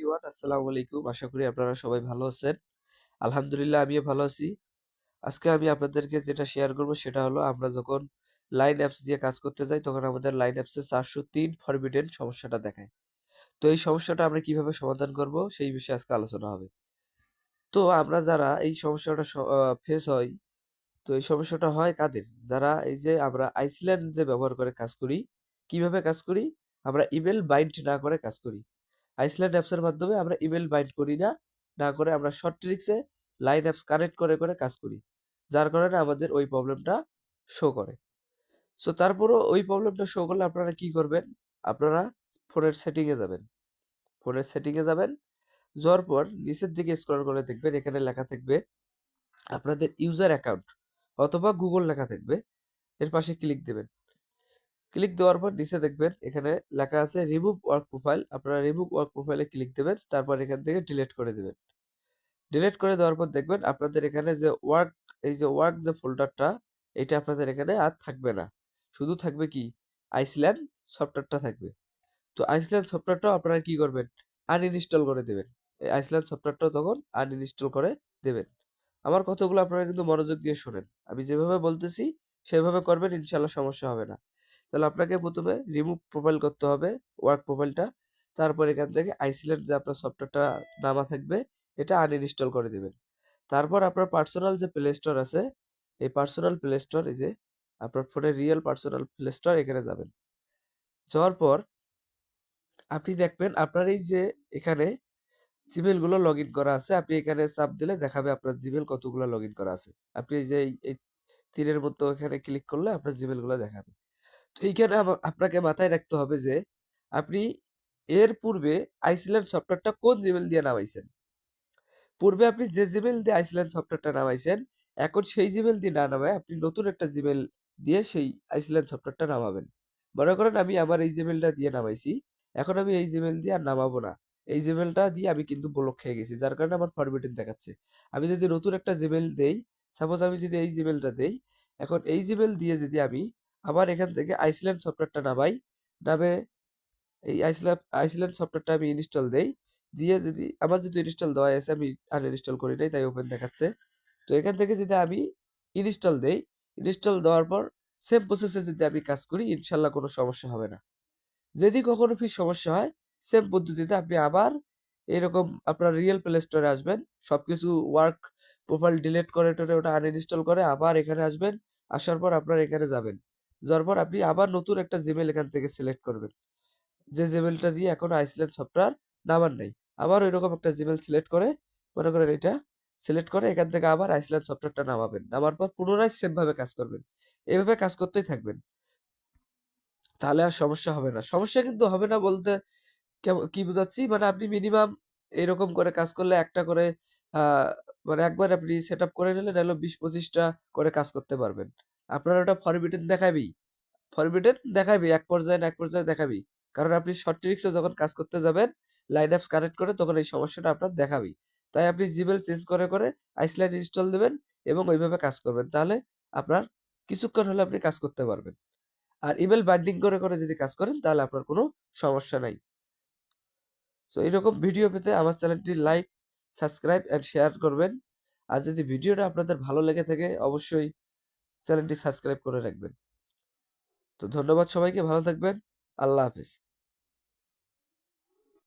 Everyone, আসসালামু আলাইকুম। আশা করি আপনারা সবাই ভালো আছেন। আলহামদুলিল্লাহ আমিও ভালো আছি। আজকে আমি আপনাদেরকে যেটা শেয়ার করব সেটা হলো আমরা যখন লাইন অ্যাপস দিয়ে কাজ করতে যাই তখন আমাদের লাইন অ্যাপসে ৪০৩ ফরবিডেন সমস্যাটা দেখায়। তো এই সমস্যাটা আমরা কিভাবে সমাধান করব সেই বিষয়ে আজকে আলোচনা হবে। তো আমরা যারা এই সমস্যাটা ফেস হয়, তো এই সমস্যাটা হয় কাদের? যারা এই যে আমরা আইসল্যান্ড যে ব্যবহার করে কাজ করি, কিভাবে কাজ করি? আমরা ইমেইল বাইন্ড না করে কাজ করি। আইসল্যান্ড অ্যাপসের মাধ্যমে আমরা ইমেল বাইন্ড করি না, না করে আমরা শর্ট ট্রিক্সে লাইন অ্যাপস কানেক্ট করে কাজ করি। যার কারণে আমাদের ওই প্রবলেমটা শো করে। সো তারপরও ওই প্রবলেমটা শো করলে আপনারা কি করবেন? আপনারা ফোনের সেটিংয়ে যাবেন। ফোনের সেটিংয়ে যাবেন, যাওয়ার পর নিচের দিকে স্ক্রল করে দেখবেন এখানে লেখা থাকবে আপনাদের ইউজার অ্যাকাউন্ট অথবা গুগল লেখা থাকবে। এর পাশে ক্লিক দেবেন। ক্লিক দেওয়ার পর নিচে দেখবেন এখানে লেখা আছে রিমুভ ওয়ার্ক প্রোফাইল। আপনারা রিমুভ ওয়ার্ক প্রোফাইলে ক্লিক দেবেন। তারপর এখান থেকে ডিলিট করে দিবেন। ডিলিট করে দেওয়ার পর দেখবেন আপনাদের এখানে যে ওয়ার্ক, এই যে ওয়ার্ক যে ফোল্ডারটা, এটা আপনাদের এখানে আর থাকবে না। শুধু থাকবে কি? আইসল্যান্ড সফটওয়্যারটা থাকবে। তো আইসল্যান্ড সফটওয়্যারটাও আপনারা কি করবেন? আনইনস্টল করে দেবেন। এই আইসল্যান্ড সফটওয়্যারটাও তখন আনইনস্টল করে দেবেন। আমার কথাগুলো আপনারা কিন্তু মনোযোগ দিয়ে শোনেন। আমি যেভাবে বলতেছি সেভাবে করবেন, ইনশাআল্লাহ সমস্যা হবে না। তাহলে আপনাকে প্রথমে রিমুভ প্রোফাইল করতে হবে, ওয়ার্ক প্রোফাইলটা। তারপর এখান থেকে আইসল্যান্ড যে আপনার সফটওয়্যারটা নামা থাকবে এটা আনইনস্টল করে দিবেন। তারপর আপনার পার্সোনাল যে প্লে স্টোর আছে, এই পার্সোনাল প্লে স্টোর, এই যে আপনার ফোনের রিয়েল পার্সোনাল প্লে স্টোর, এখানে যাবেন। যাওয়ার পর আপনি দেখবেন আপনার এই যে এখানে জিমেইল গুলো লগ ইন করা আছে, আপনি এখানে চাপ দিলে দেখাবে আপনার জিমেইল কতগুলো লগ ইন করা আছে। আপনি এই যে এই তীরের মতো এখানে ক্লিক করলে আপনার জিমেইল গুলো দেখাবে। তো এইখানে আপনাকে মাথায় রাখতে হবে যে আপনি এর পূর্বে আইসল্যান্ড সফটওয়্যারটা কোন জিমেইল দিয়ে নামাইছেন। পূর্বে আপনি যে জিমেইল দিয়ে আইসল্যান্ড সফটওয়্যারটা নামাইছেন, এখন সেই জিমেইল দিয়ে না নামায় আপনি নতুন একটা জিমেইল দিয়ে সেই আইসল্যান্ড সফটওয়্যারটা নামাবেন। মনে করেন আমি আমার এই জিমেইলটা দিয়ে নামাইছি, এখন আমি এই জিমেইল দিয়ে আর নামাবো না। এই জিমেইলটা দিয়ে আমি কিন্তু ব্লক খেয়ে গেছি, যার কারণে আমার ফরম্যাটেড দেখাচ্ছে। আমি যদি নতুন একটা জিমেইল দেই, সাপোজ আমি যদি এই জিমেইলটা দেই, এখন এই জিমেইল দিয়ে যদি আমি আবার এখান থেকে আইসল্যান্ড সফটওয়্যারটা নামাই, নামে এই আইসল্যান্ড সফটওয়্যারটা আমি ইনস্টল দেই। দিয়ে যদি আমার যেহেতু ইনস্টল দেওয়াই আছে, আমি আনইনস্টল করি নাই তাই ওপেন দেখাচ্ছে। তো এখান থেকে যদি আমি ইনস্টল দেই, ইনস্টল দেওয়ার পর সেম প্রসেসে যদি আমি কাজ করি, ইনশাআল্লাহ কোনো সমস্যা হবে না। যদি কখনো ফির সমস্যা হয়, সেম পদ্ধতিতে আপনি আবার এরকম আপনার রিয়েল প্লে স্টোরে আসবেন। সবকিছু ওয়ার্ক প্রোফাইল ডিলিট করে টরে ওটা আনইনস্টল করে আবার এখানে আসবেন। আসার পর আপনার এখানে যাবেন। যাওয়ার পর আপনি আবার নতুন একটা জিমেইল এখান থেকে সিলেক্ট করবেন। যে জিমেইলটা দিয়ে এখনো আইসল্যান্ড সফটওয়্যার নামান নাই। আবার ঐরকম একটা জিমেইল সিলেক্ট করে, মনে করেন এটা সিলেক্ট করে এখান থেকে আবার আইসল্যান্ড সফটওয়্যারটা নামাবেন। নামার পর পুনরায় সেম ভাবে কাজ করবেন। এভাবে কাজ করতেই থাকবেন। তাহলে আর সমস্যা হবে না। সমস্যা কিন্তু হবে না বলতে কি বুঝাচ্ছি? মানে আপনি মিনিমাম এরকম করে কাজ করলে একটা করে আ মানে একবার আপনি সেটআপ করে নিলেন, নাহলে ২০-২৫ টা করে কাজ করতে পারবেন। আপনার ওটা ফরবিটেন দেখাবেই। ফরবিটেন দেখাবেই। এক পর্যায়ে না এক পর্যায়ে দেখাবেই। কারণ আপনি শর্ট ট্রিক্স এ যখন কাজ করতে যাবেন, লাইন অ্যাপস কানেক্ট করে তখন এই সমস্যাটা আপনার দেখাবেই। তাই আপনি জিমেইল চেঞ্জ করে আইসল্যান্ড ইনস্টল দিবেন এবং ওইভাবে কাজ করবেন। তাহলে আপনার কিছুক্ষণ হলে আপনি কাজ করতে পারবেন। আর ইমেইল বাইন্ডিং করে যদি কাজ করেন তাহলে আপনার কোনো সমস্যা নাই। সো এরকম ভিডিও পেতে আমার চ্যানেলটি লাইক, সাবস্ক্রাইব অ্যান্ড শেয়ার করবেন। আর যদি ভিডিওটা আপনাদের ভালো লেগে থাকে অবশ্যই চ্যানেলটি সাবস্ক্রাইব করে রাখবেন। তো ধন্যবাদ সবাইকে, ভালো থাকবেন। আল্লাহ হাফেজ।